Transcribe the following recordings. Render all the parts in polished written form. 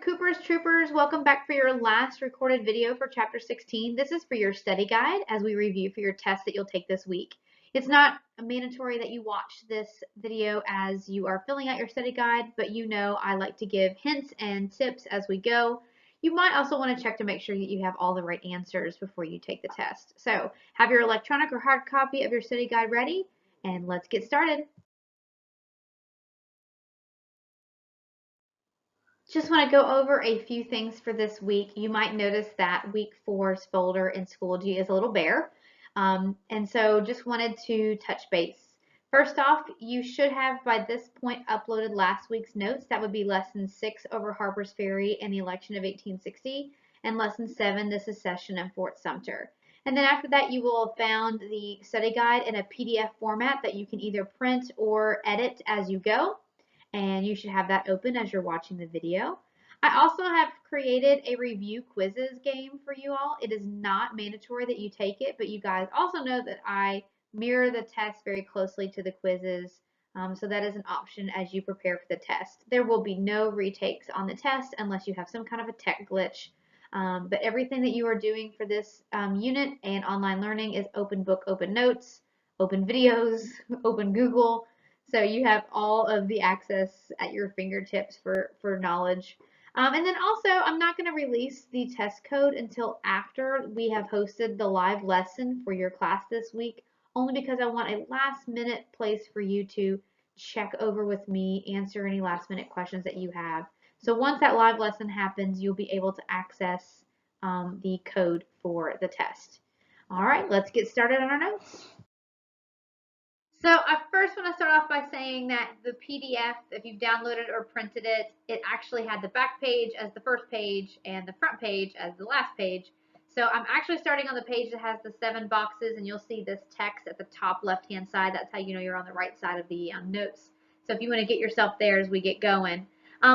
Coopers, Troopers, welcome back for your last recorded video for Chapter 16. This is for your study guide as we review for your test that you'll take this week. It's not mandatory that you watch this video as you are filling out your study guide, but you know I like to give hints and tips as we go. You might also want to check to make sure that you have all the right answers before you take the test. So have your electronic or hard copy of your study guide ready, and let's get started. Just want to go over a few things for this week. You might notice that week 4's folder in Schoology is a little bare. And so just wanted to touch base. First off, you should have by this point uploaded last week's notes. That would be lesson 6 over Harper's Ferry and the election of 1860, and lesson 7, the secession and Fort Sumter. And then after that, you will have found the study guide in a PDF format that you can either print or edit as you go. And you should have that open as you're watching the video. I also have created a review quizzes game for you all. It is not mandatory that you take it, but you guys also know that I mirror the test very closely to the quizzes, so that is an option as you prepare for the test. There will be no retakes on the test unless you have some kind of a tech glitch, but everything that you are doing for this unit and online learning is open book, open notes, open videos, open Google. So you have all of the access at your fingertips for knowledge. And then also, I'm not going to release the test code until after we have hosted the live lesson for your class this week, only because I want a last minute place for you to check over with me, answer any last minute questions that you have. So once that live lesson happens, you'll be able to access the code for the test. All right, let's get started on our notes. So I first want to start off by saying that the PDF, if you've downloaded or printed it, it actually had the back page as the first page and the front page as the last page. So I'm actually starting on the page that has the 7 boxes, and you'll see this text at the top left-hand side. That's how you know you're on the right side of the notes. So if you want to get yourself there as we get going.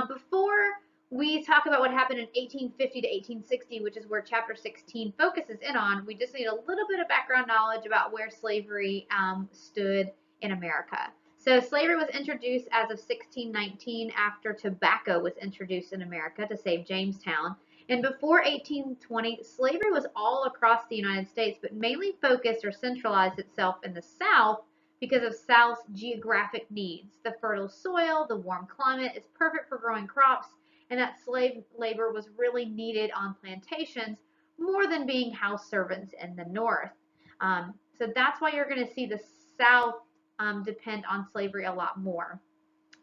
Before we talk about what happened in 1850 to 1860, which is where Chapter 16 focuses in on, we just need a little bit of background knowledge about where slavery stood in America. So slavery was introduced as of 1619 after tobacco was introduced in America to save Jamestown. And before 1820, slavery was all across the United States, but mainly focused or centralized itself in the South because of South's geographic needs. The fertile soil, the warm climate is perfect for growing crops, and that slave labor was really needed on plantations more than being house servants in the North. So that's why you're going to see the South depend on slavery a lot more.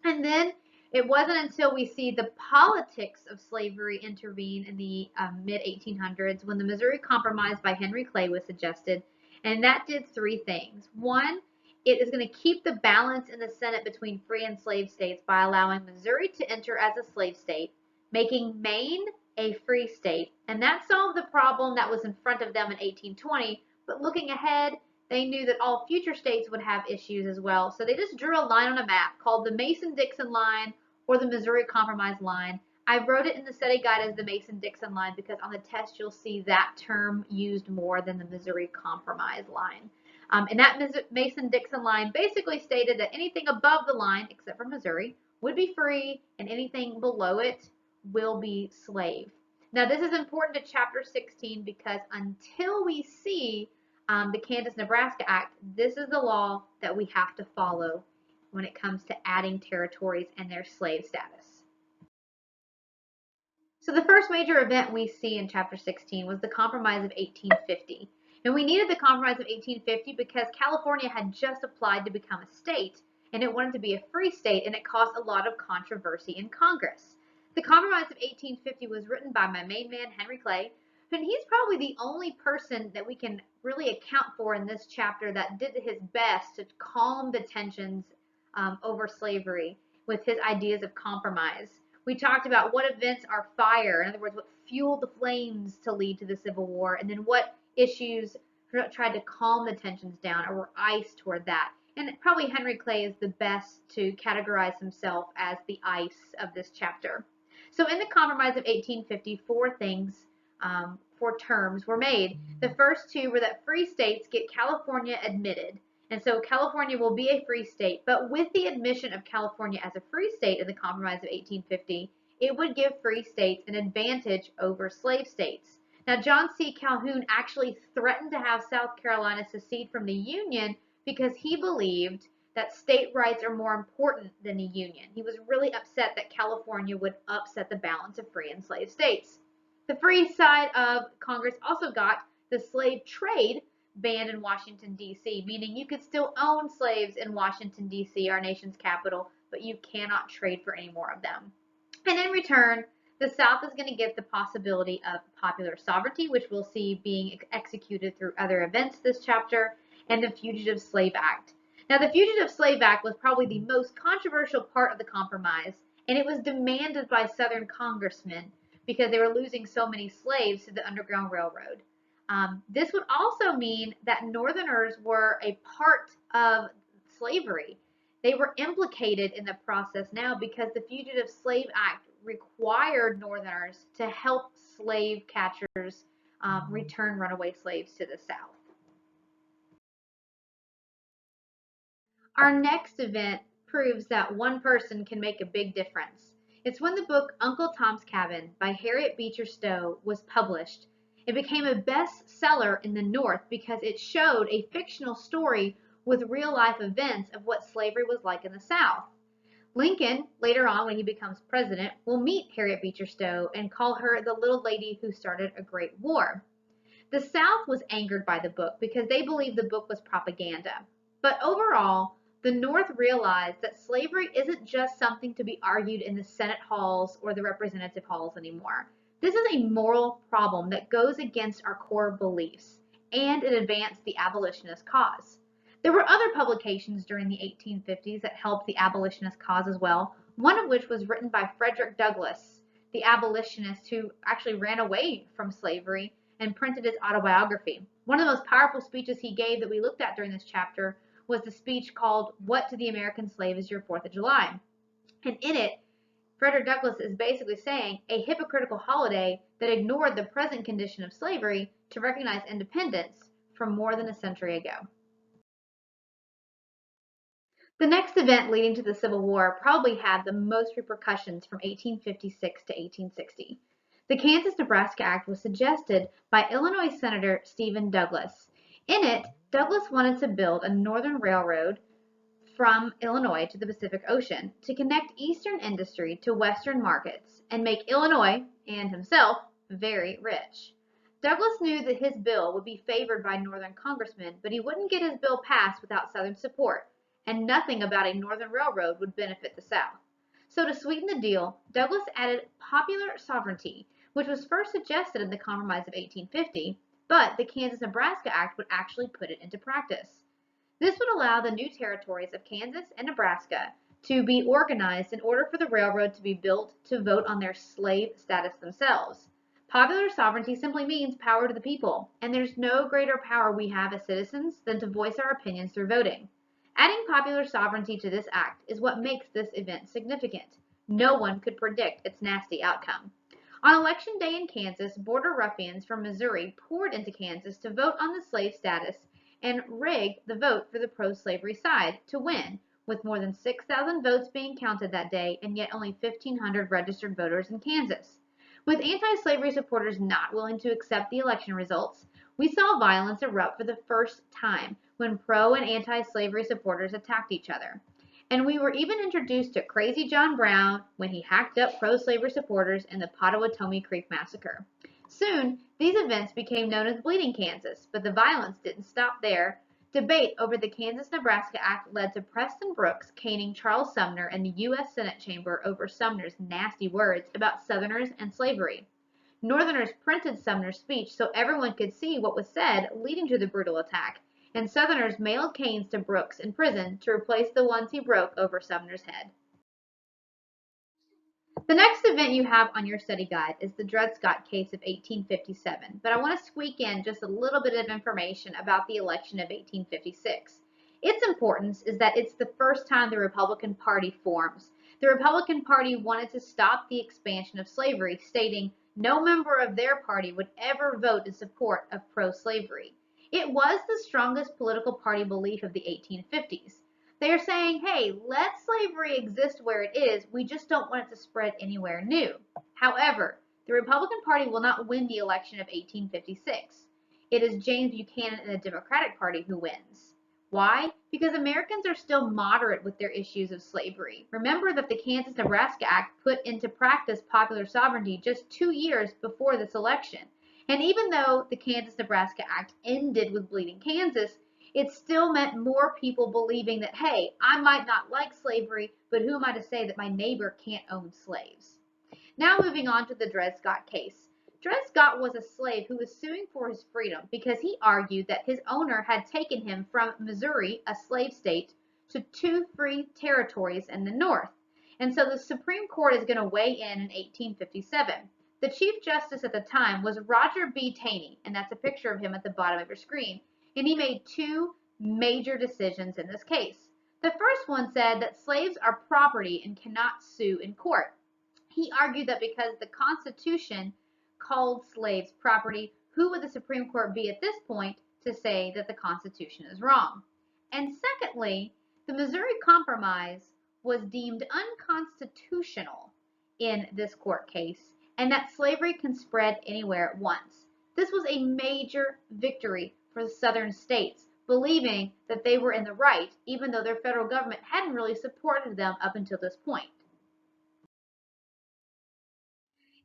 And then it wasn't until we see the politics of slavery intervene in the mid-1800s when the Missouri Compromise by Henry Clay was suggested, and that did 3 things. One, it is going to keep the balance in the Senate between free and slave states by allowing Missouri to enter as a slave state, making Maine a free state, and that solved the problem that was in front of them in 1820, but looking ahead, they knew that all future states would have issues as well. So they just drew a line on a map called the Mason-Dixon line or the Missouri Compromise line. I wrote it in the study guide as the Mason-Dixon line because on the test you'll see that term used more than the Missouri Compromise line. And that Mason-Dixon line basically stated that anything above the line, except for Missouri, would be free, and anything below it will be slave. Now this is important to Chapter 16 because until we see the Kansas-Nebraska Act, this is the law that we have to follow when it comes to adding territories and their slave status. So the first major event we see in Chapter 16 was the Compromise of 1850. And we needed the Compromise of 1850 because California had just applied to become a state, and it wanted to be a free state, and it caused a lot of controversy in Congress. The Compromise of 1850 was written by my main man, Henry Clay, and he's probably the only person that we can really account for in this chapter that did his best to calm the tensions over slavery with his ideas of compromise. We talked about what events are fire, in other words, what fueled the flames to lead to the Civil War, and then what issues tried to calm the tensions down or were ice toward that. And probably Henry Clay is the best to categorize himself as the ice of this chapter. So in the Compromise of 1850, 4 terms were made. The first 2 were that free states get California admitted. And so California will be a free state, but with the admission of California as a free state in the Compromise of 1850, it would give free states an advantage over slave states. Now, John C. Calhoun actually threatened to have South Carolina secede from the Union because he believed that state rights are more important than the Union. He was really upset that California would upset the balance of free and slave states. The free side of Congress also got the slave trade banned in Washington, D.C., meaning you could still own slaves in Washington, D.C., our nation's capital, but you cannot trade for any more of them. And in return, the South is going to get the possibility of popular sovereignty, which we'll see being executed through other events this chapter, and the Fugitive Slave Act. Now, the Fugitive Slave Act was probably the most controversial part of the compromise, and it was demanded by Southern congressmen because they were losing so many slaves to the Underground Railroad. This would also mean that Northerners were a part of slavery. They were implicated in the process now because the Fugitive Slave Act required Northerners to help slave catchers return runaway slaves to the South. Our next event proves that one person can make a big difference. It's when the book Uncle Tom's Cabin by Harriet Beecher Stowe was published. It became a bestseller in the North because it showed a fictional story with real-life events of what slavery was like in the South. Lincoln, later on when he becomes president, will meet Harriet Beecher Stowe and call her the little lady who started a great war. The South was angered by the book because they believed the book was propaganda. But overall, the North realized that slavery isn't just something to be argued in the Senate halls or the representative halls anymore. This is a moral problem that goes against our core beliefs, and it advanced the abolitionist cause. There were other publications during the 1850s that helped the abolitionist cause as well, one of which was written by Frederick Douglass, the abolitionist who actually ran away from slavery and printed his autobiography. One of the most powerful speeches he gave that we looked at during this chapter was the speech called "What to the American Slave is Your 4th of July?" And in it, Frederick Douglass is basically saying a hypocritical holiday that ignored the present condition of slavery to recognize independence from more than a century ago. The next event leading to the Civil War probably had the most repercussions from 1856 to 1860. The Kansas-Nebraska Act was suggested by Illinois Senator Stephen Douglas. In it, Douglas wanted to build a northern railroad from Illinois to the Pacific Ocean to connect eastern industry to western markets and make Illinois, and himself, very rich. Douglas knew that his bill would be favored by northern congressmen, but he wouldn't get his bill passed without southern support, and nothing about a northern railroad would benefit the South. So to sweeten the deal, Douglas added popular sovereignty, which was first suggested in the Compromise of 1850, but the Kansas-Nebraska Act would actually put it into practice. This would allow the new territories of Kansas and Nebraska to be organized in order for the railroad to be built to vote on their slave status themselves. Popular sovereignty simply means power to the people, and there's no greater power we have as citizens than to voice our opinions through voting. Adding popular sovereignty to this act is what makes this event significant. No one could predict its nasty outcome. On Election Day in Kansas, border ruffians from Missouri poured into Kansas to vote on the slave status and rigged the vote for the pro-slavery side to win, with more than 6,000 votes being counted that day and yet only 1,500 registered voters in Kansas. With anti-slavery supporters not willing to accept the election results, we saw violence erupt for the first time when pro and anti-slavery supporters attacked each other. And we were even introduced to Crazy John Brown when he hacked up pro-slavery supporters in the Pottawatomie Creek Massacre. Soon, these events became known as Bleeding Kansas, but the violence didn't stop there. Debate over the Kansas-Nebraska Act led to Preston Brooks caning Charles Sumner in the U.S. Senate chamber over Sumner's nasty words about Southerners and slavery. Northerners printed Sumner's speech so everyone could see what was said, leading to the brutal attack, and Southerners mailed canes to Brooks in prison to replace the ones he broke over Sumner's head. The next event you have on your study guide is the Dred Scott case of 1857, but I want to squeak in just a little bit of information about the election of 1856. Its importance is that it's the first time the Republican Party forms. The Republican Party wanted to stop the expansion of slavery, stating no member of their party would ever vote in support of pro-slavery. It was the strongest political party belief of the 1850s. They are saying, hey, let slavery exist where it is. We just don't want it to spread anywhere new. However, the Republican Party will not win the election of 1856. It is James Buchanan and the Democratic Party who wins. Why? Because Americans are still moderate with their issues of slavery. Remember that the Kansas-Nebraska Act put into practice popular sovereignty just 2 years before this election. And even though the Kansas-Nebraska Act ended with Bleeding Kansas, it still meant more people believing that, hey, I might not like slavery, but who am I to say that my neighbor can't own slaves? Now moving on to the Dred Scott case. Dred Scott was a slave who was suing for his freedom because he argued that his owner had taken him from Missouri, a slave state, to 2 free territories in the North. And so the Supreme Court is going to weigh in 1857. The Chief Justice at the time was Roger B. Taney, and that's a picture of him at the bottom of your screen. And he made 2 major decisions in this case. The first one said that slaves are property and cannot sue in court. He argued that because the Constitution called slaves property, who would the Supreme Court be at this point to say that the Constitution is wrong? And secondly, the Missouri Compromise was deemed unconstitutional in this court case, and that slavery can spread anywhere at once. This was a major victory for the southern states, believing that they were in the right, even though their federal government hadn't really supported them up until this point.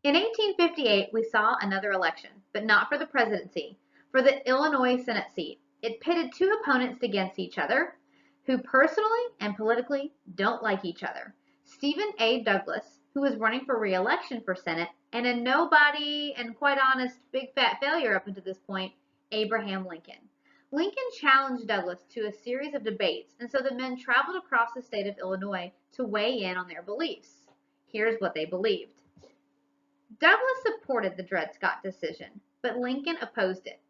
In 1858, we saw another election, but not for the presidency, for the Illinois Senate seat. It pitted 2 opponents against each other who personally and politically don't like each other. Stephen A. Douglas, who was running for re-election for Senate, and a nobody and quite honest big fat failure up until this point, Abraham Lincoln. Lincoln challenged Douglas to a series of debates, and so the men traveled across the state of Illinois to weigh in on their beliefs. Here's what they believed. Douglas supported the Dred Scott decision, but Lincoln opposed it.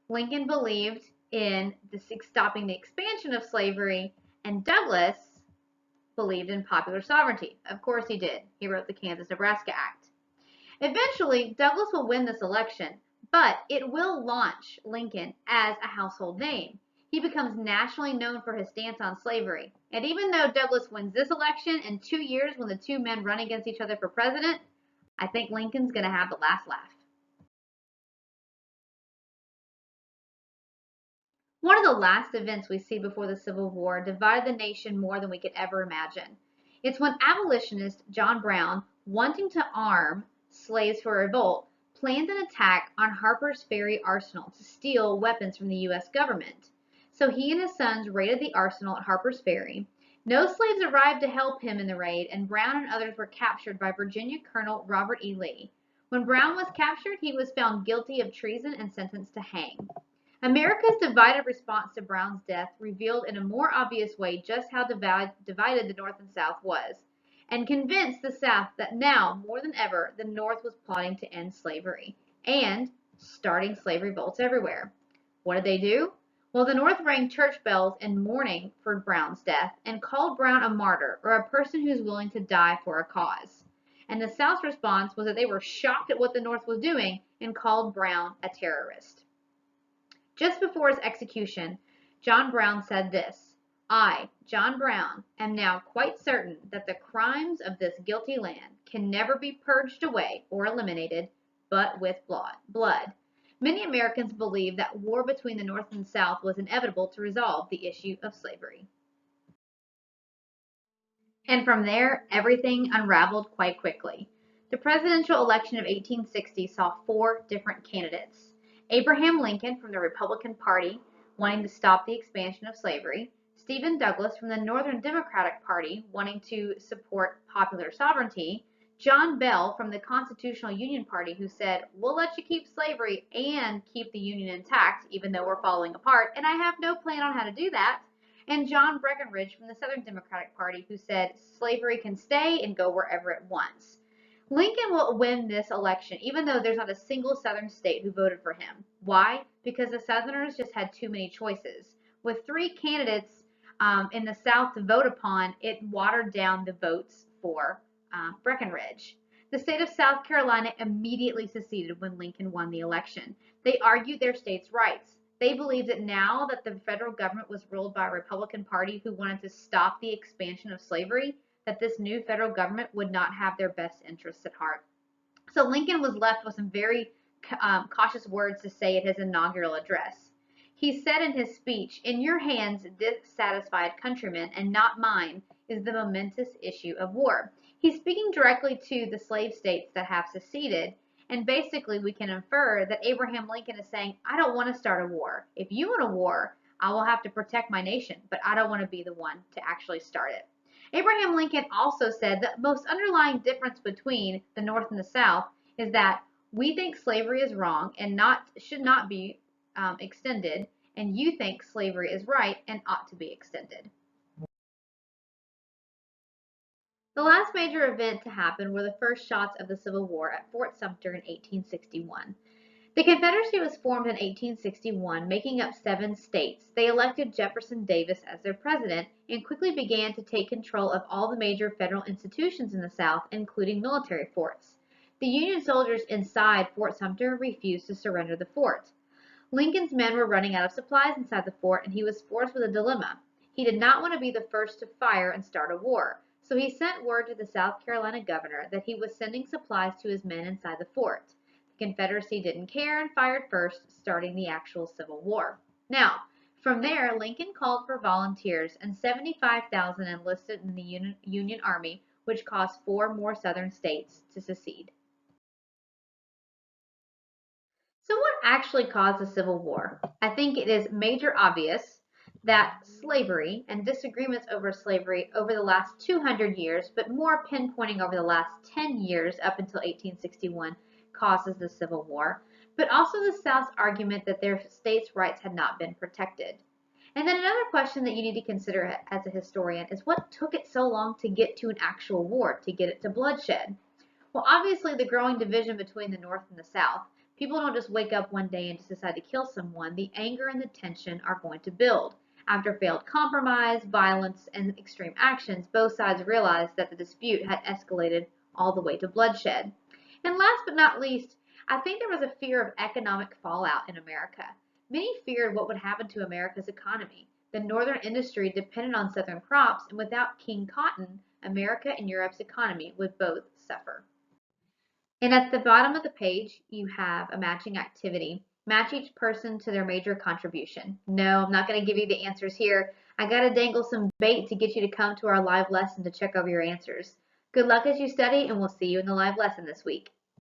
Lincoln believed in stopping the expansion of slavery, and Douglas believed in popular sovereignty. Of course he did. He wrote the Kansas-Nebraska Act. Eventually, Douglas will win this election, but it will launch Lincoln as a household name. He becomes nationally known for his stance on slavery. And even though Douglas wins this election, in 2 years when the 2 men run against each other for president, I think Lincoln's going to have the last laugh. One of the last events we see before the Civil War divided the nation more than we could ever imagine. It's when abolitionist John Brown, wanting to arm slaves for a revolt, planned an attack on Harper's Ferry Arsenal to steal weapons from the U.S. government. So he and his sons raided the arsenal at Harper's Ferry. No slaves arrived to help him in the raid, and Brown and others were captured by Virginia Colonel Robert E. Lee. When Brown was captured, he was found guilty of treason and sentenced to hang. America's divided response to Brown's death revealed in a more obvious way just how divided the North and South was, and convinced the South that now, more than ever, the North was plotting to end slavery and starting slave revolts everywhere. What did they do? Well, the North rang church bells in mourning for Brown's death and called Brown a martyr, or a person who's willing to die for a cause. And the South's response was that they were shocked at what the North was doing and called Brown a terrorist. Just before his execution, John Brown said this: "I, John Brown, am now quite certain that the crimes of this guilty land can never be purged away or eliminated, but with blood." Many Americans believed that war between the North and South was inevitable to resolve the issue of slavery. And from there, everything unraveled quite quickly. The presidential election of 1860 saw 4 different candidates. Abraham Lincoln from the Republican Party, wanting to stop the expansion of slavery. Stephen Douglas from the Northern Democratic Party, wanting to support popular sovereignty. John Bell from the Constitutional Union Party, who said, "We'll let you keep slavery and keep the Union intact, even though we're falling apart, and I have no plan on how to do that." And John Breckinridge from the Southern Democratic Party, who said slavery can stay and go wherever it wants. Lincoln will win this election, even though there's not a single Southern state who voted for him. Why? Because the Southerners just had too many choices. With 3 candidates in the South to vote upon, it watered down the votes for Breckinridge. The state of South Carolina immediately seceded when Lincoln won the election. They argued their state's rights. They believed that now that the federal government was ruled by a Republican Party who wanted to stop the expansion of slavery, that this new federal government would not have their best interests at heart. So Lincoln was left with some very cautious words to say at his inaugural address. He said in his speech, "In your hands, dissatisfied countrymen, and not mine, is the momentous issue of war." He's speaking directly to the slave states that have seceded, and basically we can infer that Abraham Lincoln is saying, I don't want to start a war. If you want a war, I will have to protect my nation, but I don't want to be the one to actually start it. Abraham Lincoln also said that the most underlying difference between the North and the South is that we think slavery is wrong and should not be extended, and you think slavery is right and ought to be extended. The last major event to happen were the first shots of the Civil War at Fort Sumter in 1861. The Confederacy was formed in 1861, making up 7 states. They elected Jefferson Davis as their president and quickly began to take control of all the major federal institutions in the South, including military forts. The Union soldiers inside Fort Sumter refused to surrender the fort. Lincoln's men were running out of supplies inside the fort, and he was forced with a dilemma. He did not want to be the first to fire and start a war, so he sent word to the South Carolina governor that he was sending supplies to his men inside the fort. The Confederacy didn't care and fired first, starting the actual Civil War. Now, from there, Lincoln called for volunteers, and 75,000 enlisted in the Union Army, which caused 4 more Southern states to secede. So what actually caused the Civil War? I think it is major obvious that slavery and disagreements over slavery over the last 200 years, but more pinpointing over the last 10 years up until 1861, causes the Civil War, but also the South's argument that their states' rights had not been protected. And then another question that you need to consider as a historian is what took it so long to get to an actual war, to get it to bloodshed? Well, obviously the growing division between the North and the South. People don't just wake up one day and just decide to kill someone. The anger and the tension are going to build. After failed compromise, violence, and extreme actions, both sides realized that the dispute had escalated all the way to bloodshed. And last but not least, I think there was a fear of economic fallout in America. Many feared what would happen to America's economy. The northern industry depended on southern crops, and without King Cotton, America and Europe's economy would both suffer. And at the bottom of the page, you have a matching activity. Match each person to their major contribution. No, I'm not going to give you the answers here. I got to dangle some bait to get you to come to our live lesson to check over your answers. Good luck as you study, and we'll see you in the live lesson this week.